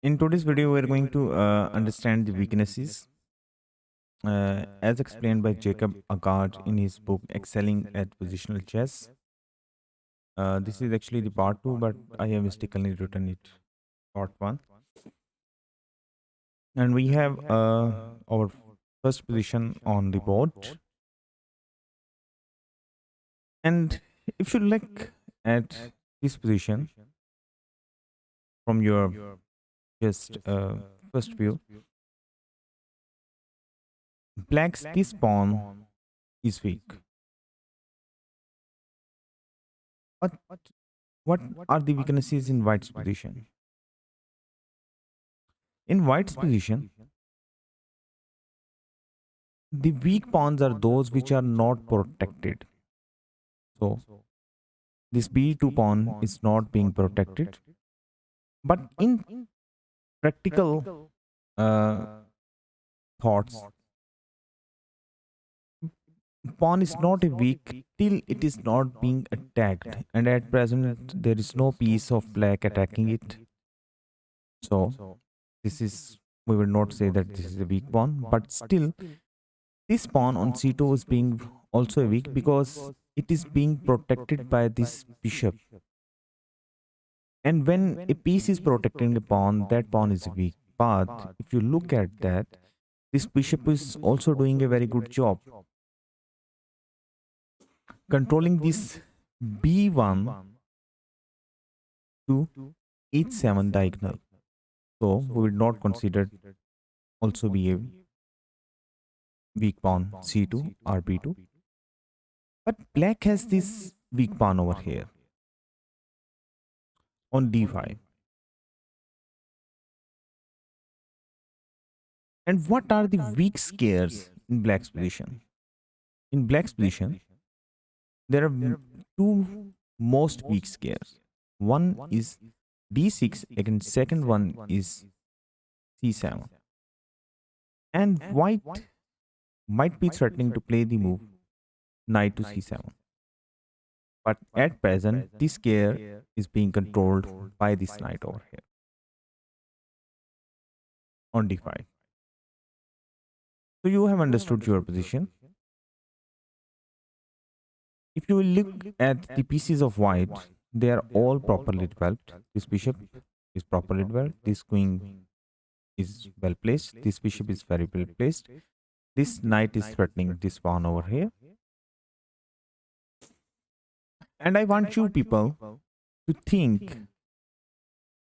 In today's video, we're going to understand the weaknesses as explained by Jacob Aagaard in his book Excelling at Positional Chess. This is actually the part 2, but I have mistakenly written it part 1. And we have our first position on the board. And if you look at this position from your just first view, black's this pawn is weak. What what are the weaknesses in white's position? In white's position, the weak pawns are those which are not protected. So this b2 pawn is not being protected. But in practical thoughts, pawn is not a weak till it is not being attacked. And at present, there is no piece of black attacking it. So this is, we will not say that this is a weak pawn, but still this pawn on c2 is being also weak because it is being protected by this bishop. And when a piece is protecting a pawn, that pawn is weak. But if you look at that, this bishop is also doing a very good job controlling this b1 to h7 diagonal. So we will not consider also be a weak pawn c2 or b2. But black has this weak pawn over here on d5. And what are the weak squares in black's position? In black's position, there are two most weak squares. One is d6 and second one is c7. And white might be threatening to play the move knight to c7. But at present, this square is being controlled by this knight over here on d5. So you have understood your position. If you look at the pieces of white, they are all properly developed. This bishop is properly developed. This queen is well placed. This bishop is very well placed. This knight is threatening this pawn over here. And I want you people to think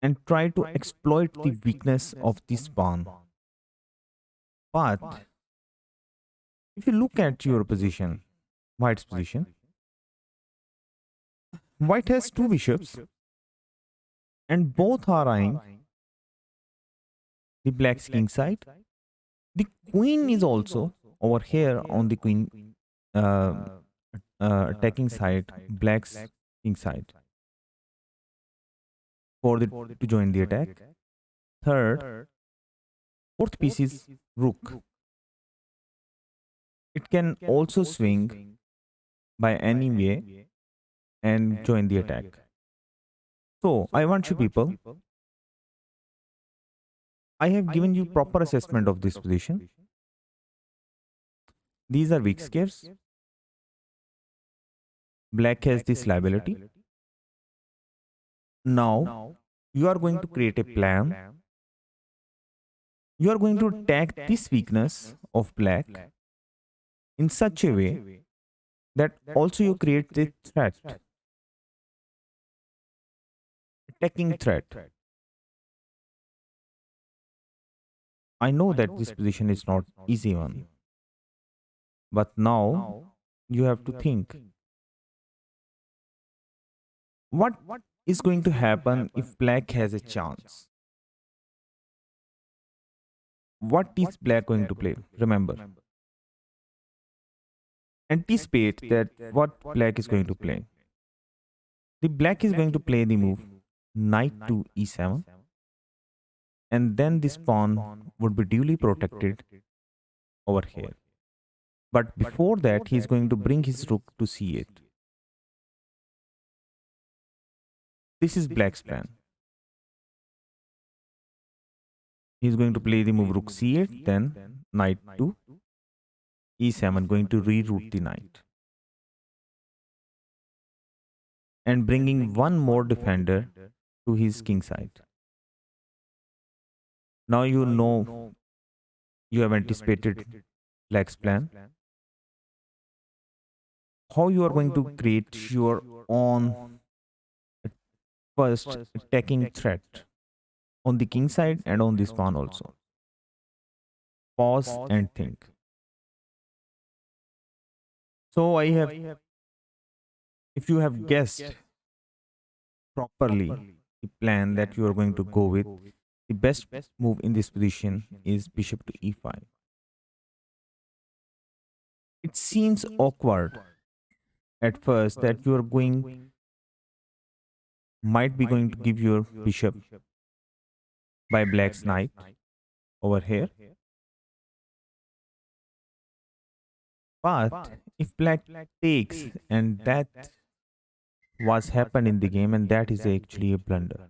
and try to exploit the weakness of this pawn. But if you look at your position, white's position, white has two bishops and both are eyeing the black's king side. The queen is also over here on the queen attacking side, black's king side for the to join the attack. Third, fourth piece is rook. It can also swing by any way and join the attack. So I want you people, I have given you proper assessment of this position. These are weak squares. Black has this liability. Now you are going to create a plan. You are going to attack this weakness of black in such a way that also you create the threat, attacking threat. I know that this position is not easy one, but now you have to think what is going to happen if black has a chance. What is black going to play? Remember, anticipate that what black is going to play. The black is going to play the move knight to e7, and then this pawn would be duly protected over here. But before that, he is going to bring his rook to c8. This is black's plan. He's going to play the move rook c8, then knight to e7, going to reroute the knight and bringing one more defender to his king side. Now you know you have anticipated black's plan. How you are going to create your own first attacking threat on the king side and on this pawn also. Pause and think. So I have, if you have guessed properly the plan that you are going to go with, the best move in this position is bishop to e5. It seems awkward at first that you are going, might be going to give your bishop by black's knight over here. But if black takes, and that was happened in the game, and that is actually a blunder.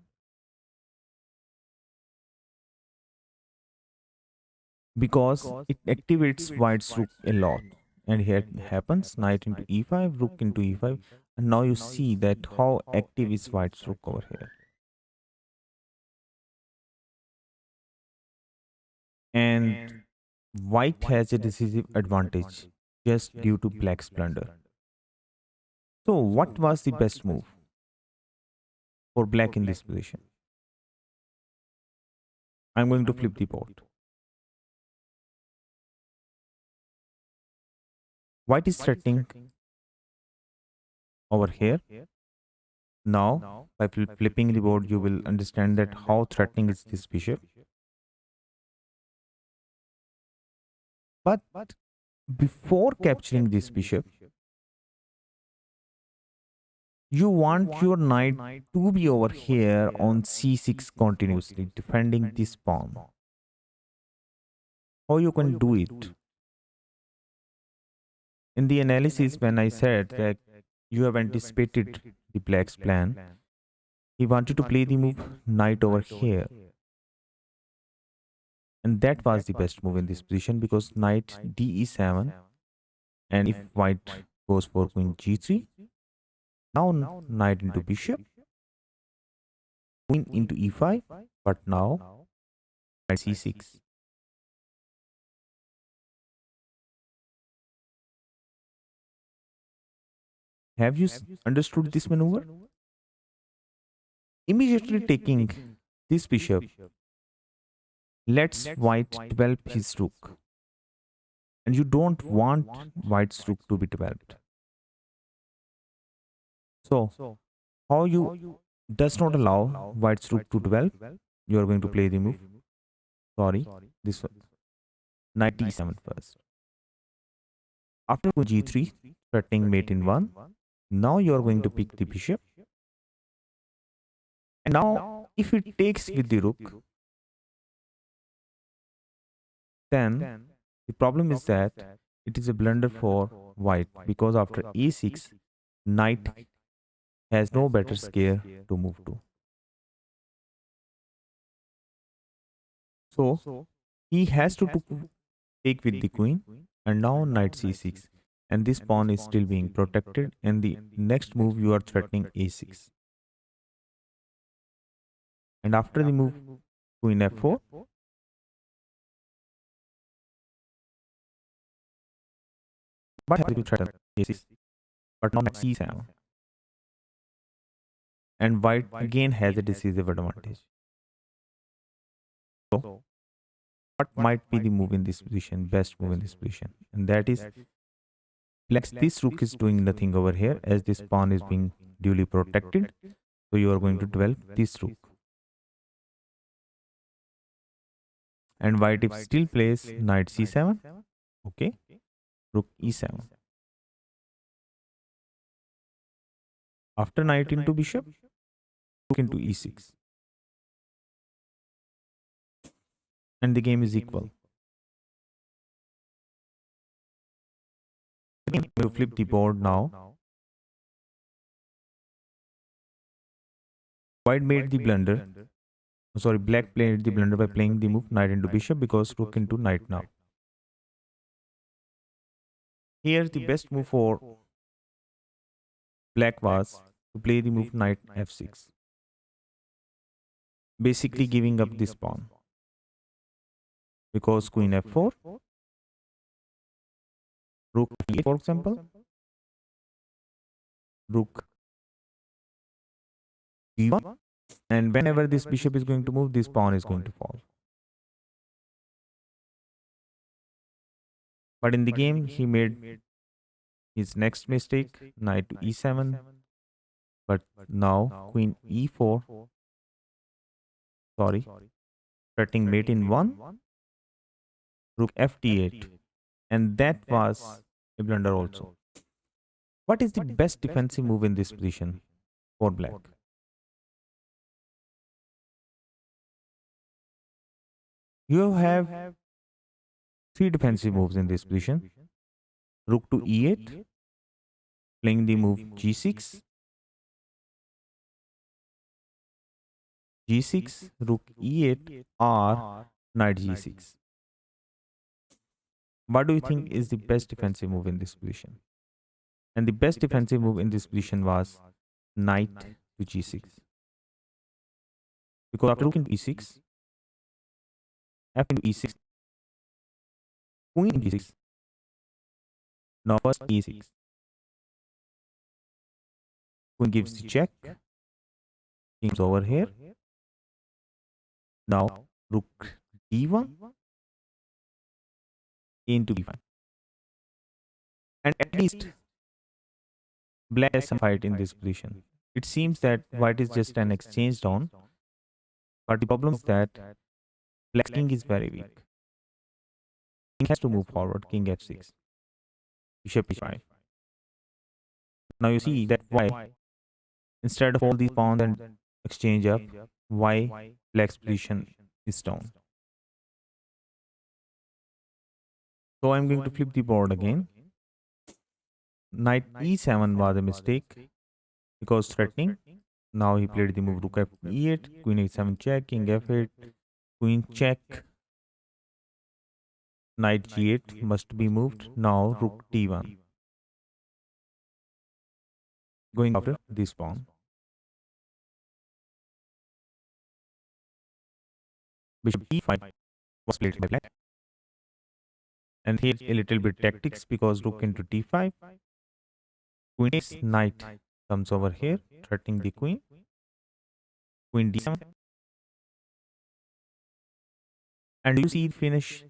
Because it activates white's rook a lot. And here it happens, knight into e5, rook into e5. And now you see that how active is white's rook over here. And white has a decisive advantage just due to black's blunder. So what was the best move for black in this position? I'm going to flip the board. White is threatening over here. Now, by flipping the board, you will understand that how threatening is this bishop. But before capturing this bishop, you want your knight to be over here on c6 continuously, defending this pawn. How you can do it? In the analysis, when I said that you have anticipated the black's plan, he wanted to play the move knight over here. And that was the best move in this position because knight de7, and if white goes for queen g3, now knight into bishop, queen into e5, but now knight c6. Have you understood this maneuver? Immediately taking this bishop lets white develop his rook. And you don't want white's rook to be developed. So, how you does not allow white's rook to develop, you are going to play the move. Sorry, this one. Knight e7 first. After g3, threatening mate in 1. Now you are going to pick the bishop. And now, if it takes with the rook, then the problem is that it is a blunder for white because after e6, knight has no better square to move to. So he has to take with the queen, and now knight c6, and this pawn is still being protected, and the next move you are threatening a6. And after the move queen f4, but has to threaten a6, but now knight c7, and white again has a decisive advantage. So what might be the move in this position, best move in this position? And that is, this rook is doing nothing over here as this pawn is being duly protected. So you are going to develop this rook. And white if still plays knight c7, okay, rook e7. After knight into bishop, rook into e6. And the game is equal. Again, we flip the board now. White made the blunder Sorry, black played the blunder by playing the move knight into bishop because rook into knight now. Here the best move for black was to play the move knight f6, basically giving up this pawn because queen f4, rook e8 for example, rook d1, and whenever this bishop is going to move, this pawn is going to fall. But in the game, he made his next mistake, knight to e7, but now queen e4, sorry, threatening mate in 1, rook ft8, and that was a blunder also. What is the best defensive move in this position for black? You have three defensive moves in this position. Rook to e8, playing the move g6, g6, rook e8, or knight g6. What do you think is the best defensive move in this position? And the best defensive move in this position was knight to g6. Because after rook into e6, f into e6, queen into g6, now first e6. Queen gives the check, king's over here. Now rook d1 into b5. And at least black has some fight in this position. It seems that white is just an exchange down, but the problem is that black's king is very weak. King has to move forward, king f6, bishop e5. Now you see that why, instead of all these pawns and exchange up, why black's position is down. So I'm going to flip the board again. Knight e7 was a mistake because threatening. Now he played the move rook f8, queen a7 check, king f8, queen check, knight g8 must be moved. Now rook d1, going after this pawn. Bishop e5 was played by black. And here a little bit tactics because rook into d5, queen takes, knight comes over here, threatening the queen, queen d7. And you see it finish.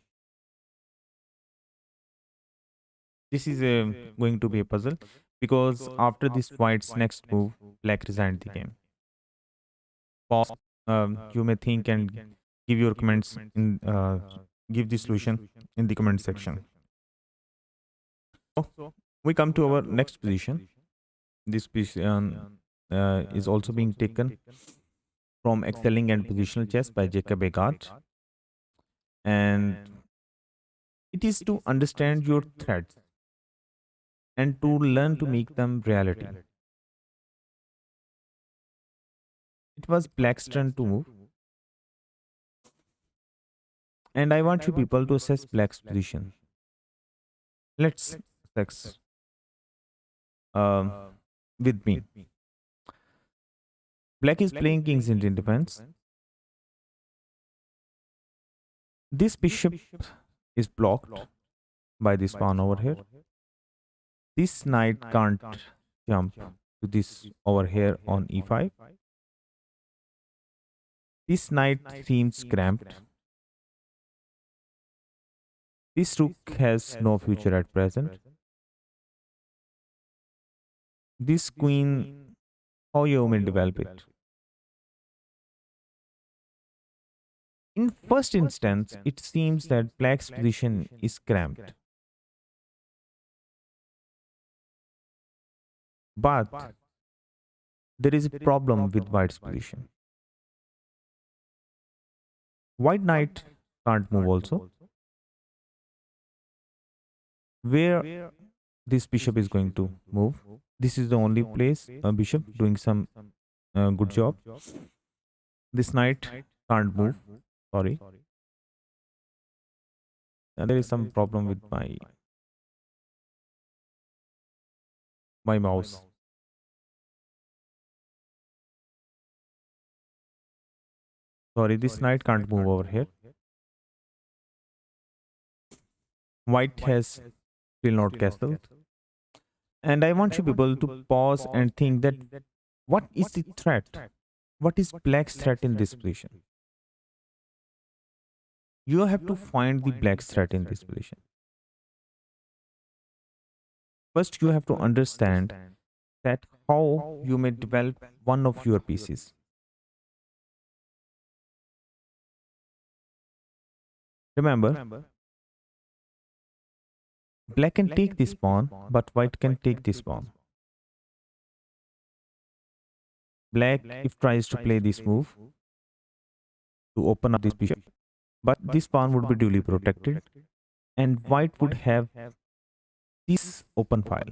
This is going to be a puzzle because after this white's next move, black resigned the game. Pause. You may think and give your comments in give the solution in the comment section. So we come to our next position. This position is also being taken from Excelling and Positional Chess by Jacob Aagaard, and it is to understand your threats and to learn to make them reality. It was black's turn to move, and I want you people to assess black's position. Let's assess um, with me. Black is playing King's Indian defense. This bishop is blocked by this pawn over here. This knight can't jump to this over here on e5. This knight seems cramped. This rook has no future at present. This queen, how you may develop it? In first instance, it seems that black's position is cramped. But there is a problem with white's position. White knight can't move also. Where this bishop is going to move, this is the only place a bishop doing some good job. This knight can't move. Sorry. There is some problem with my mouse. Sorry, this knight can't move over here. White has still not castled. And I want you people to pause and think that what is the threat? What is black's threat in this position? You have to find the black's threat in this position. First, you have to understand that how you may develop one of your pieces. Remember, black can take this pawn, but white can take this pawn. Black, if tries to play this move to open up this bishop, but this pawn would be duly protected, and white would have this open file.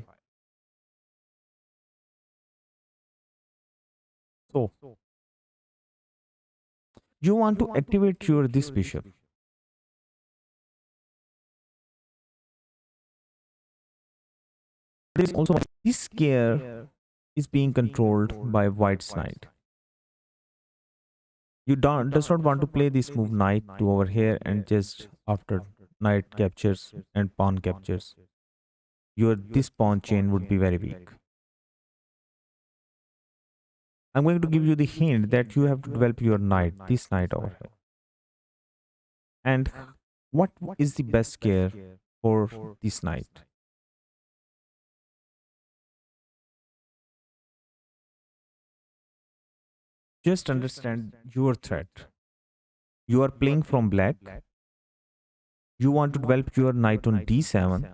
So, you want to activate your this bishop. There is also this square is being controlled by white's knight. You don't does not want to play this move knight to over here and just after knight captures and pawn captures. Your this pawn chain would be very weak. I'm going to give you the hint that you have to develop your knight, this knight over here. And what is the best square for this knight? Just understand your threat. You are playing from black. You want to develop your knight on d7.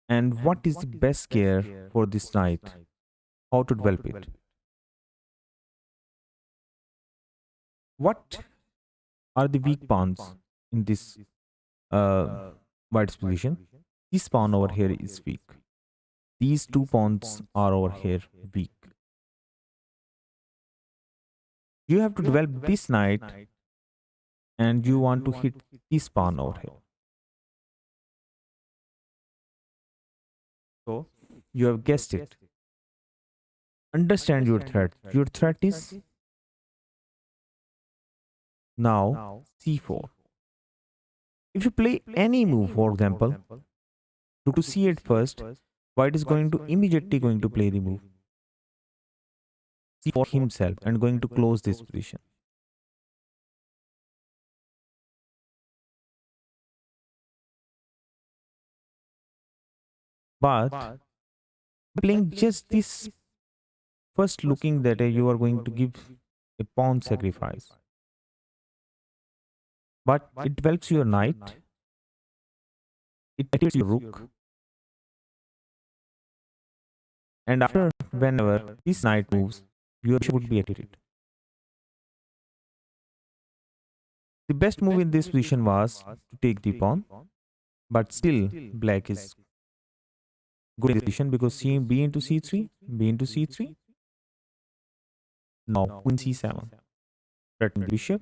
And what is the best care for this knight? How to develop it? What are the weak pawns in this white's position? This pawn over here is weak. These two pawns are over here weak. You have to develop this knight and you want to hit this pawn over here. So, you have guessed it. Understand your threat. Your threat is now c4. If you play any move, for example, to c8 first, white is going to immediately going to play the move c4 himself and going to close this position. But playing just this first looking that you are going to give a pawn sacrifice. But it develops your knight, it activates your rook, and after whenever this knight moves, your bishop would be activated. The best move in this position was to take the pawn, but still black is good in this position because b into c3, b into c3. Now queen c7, threaten the bishop.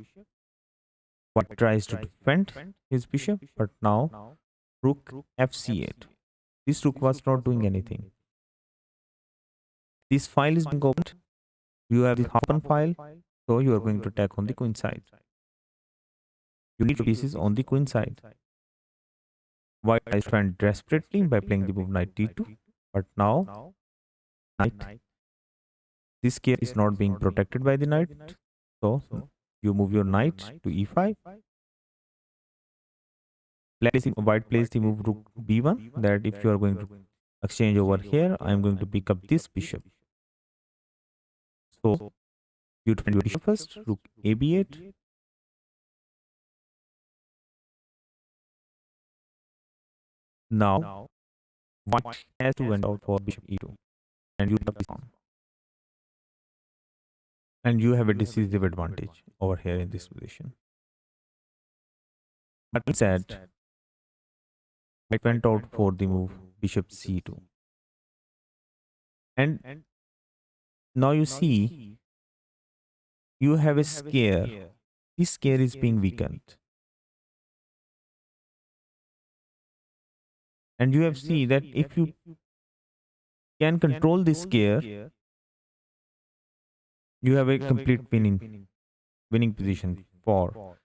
White tries to defend his bishop, but now rook fc8. This rook was not doing anything. This file is being opened. You have the open file, so you are going to attack on the queen side. You need pieces on the queen side. White tries to defend desperately by playing the move knight d2, but now knight. This square is not being protected by the knight, so you move your knight to e5. White plays the move rook b1, that if you are going to exchange over here, I am going to pick up this bishop. So you defend your bishop first, rook ab8. Now white has to went out for bishop e2, and you pick up this pawn. And you have a decisive advantage over here in this position. But instead, white went out for the move bishop c2. And now you see you have a scare. This scare is being weakened. And you have seen that if you can control this scare, you have a complete winning position for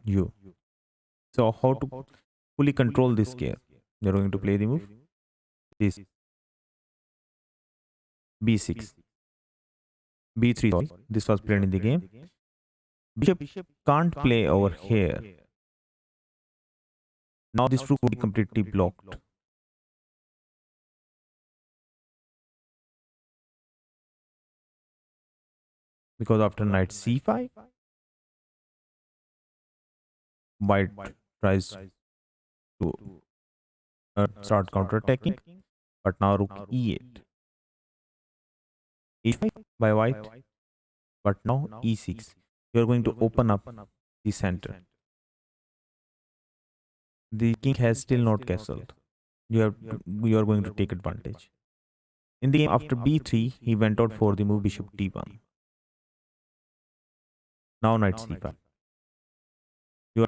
you. So how to fully control this scare? You're going to play the move this b6, b3. Sorry, this was played in the game. Bishop can't play over here. Now this rook would be completely blocked. Because after knight c5, white tries to start counterattacking, but now rook e8, e5 by white, but now e6. You are going to open up the center. The king has still not castled. You are going to take advantage. In the game after b3, he went out for the move bishop d1. Now knight c5. You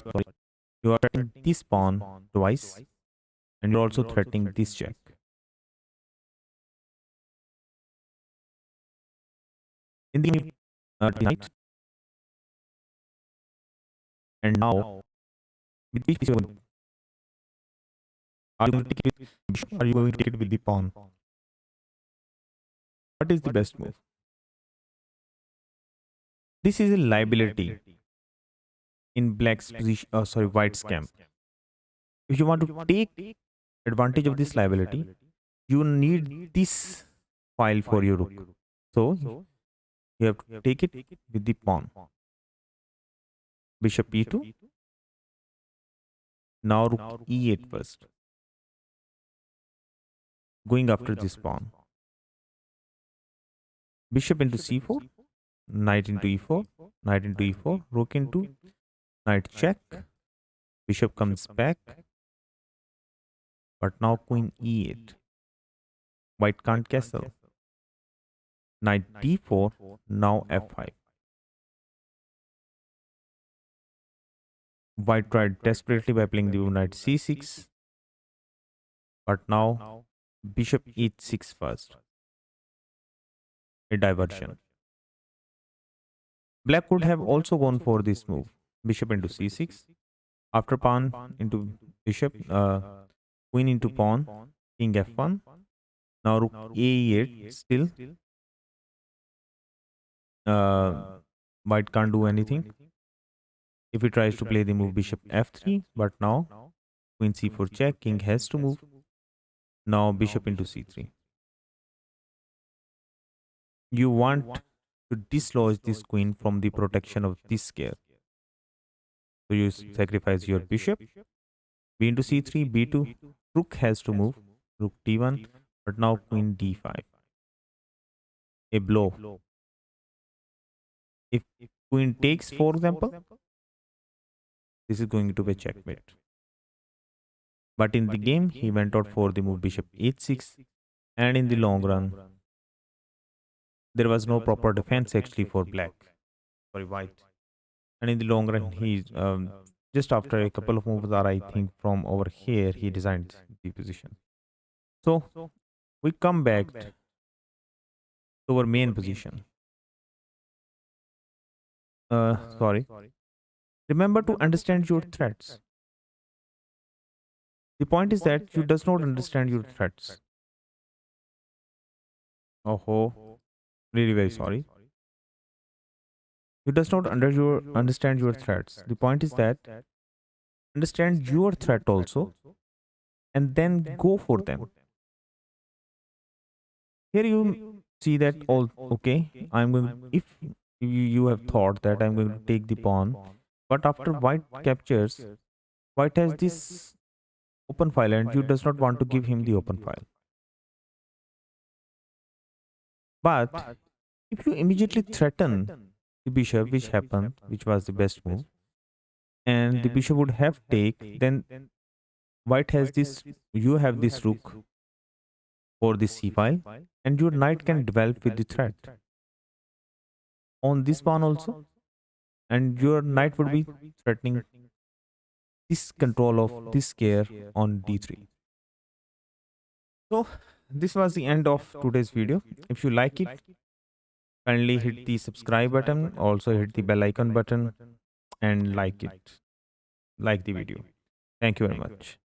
are threatening this pawn twice, and you're also threatening this check. In the game, knight, and now with which piece are you going to take it with bishop, or are you going to take it with the pawn? What is the best move? This is a liability in black's position. Sorry, white's camp. If you want to take advantage of this liability, you need this file for your rook. So you have to take it with the pawn. Bishop e2. Now rook e8 first. Going after this pawn. Bishop into c4. Knight into e4. Knight into e4. Rook into knight check. Bishop comes back. But now queen e8. White can't castle. Knight d4. Now f5. White tried desperately by playing the knight c6. But now bishop e6 first. A diversion. Black could have also gone for this move. Bishop into c6. After pawn into bishop, queen into pawn, king f1. Now rook a8 still. White can't do anything. If he tries to play the move bishop f3, but now queen c4 check, king has to move. Now bishop into c3. You want to dislodge this queen from the protection of this square. So you sacrifice your bishop. B into c3, b2. Rook has to move. Rook d1, but now queen d5. A blow. If queen takes, for example, this is going to be checkmate. But in the game, he went out for the move bishop h6, and in the long run, there was no proper defense actually for black, sorry, white. And in the long run, he just after a couple of moves are, I think, from over here, he designed the position. So we come back to our main position. Sorry. Remember to understand your threats. The point is that you does not understand your threats. Oh, really very sorry. You does not understand your threats. The point is that understand your threat also, and then go for them. Here you see that all okay. I'm going, if you have thought that I'm going to take the pawn, but after white captures, white has this open file and you does not want to give him the open file. But if you immediately threaten the bishop, which happened, which was the best move, and the bishop would have take, then white has this, you have this rook for this c file, and your knight can develop with the threat. on this pawn also, and your knight would be threatening this control of this square on d3. So this was the end of today's video. If you like it, kindly hit the subscribe button, also hit the bell icon button, and like the video. Thank you very much.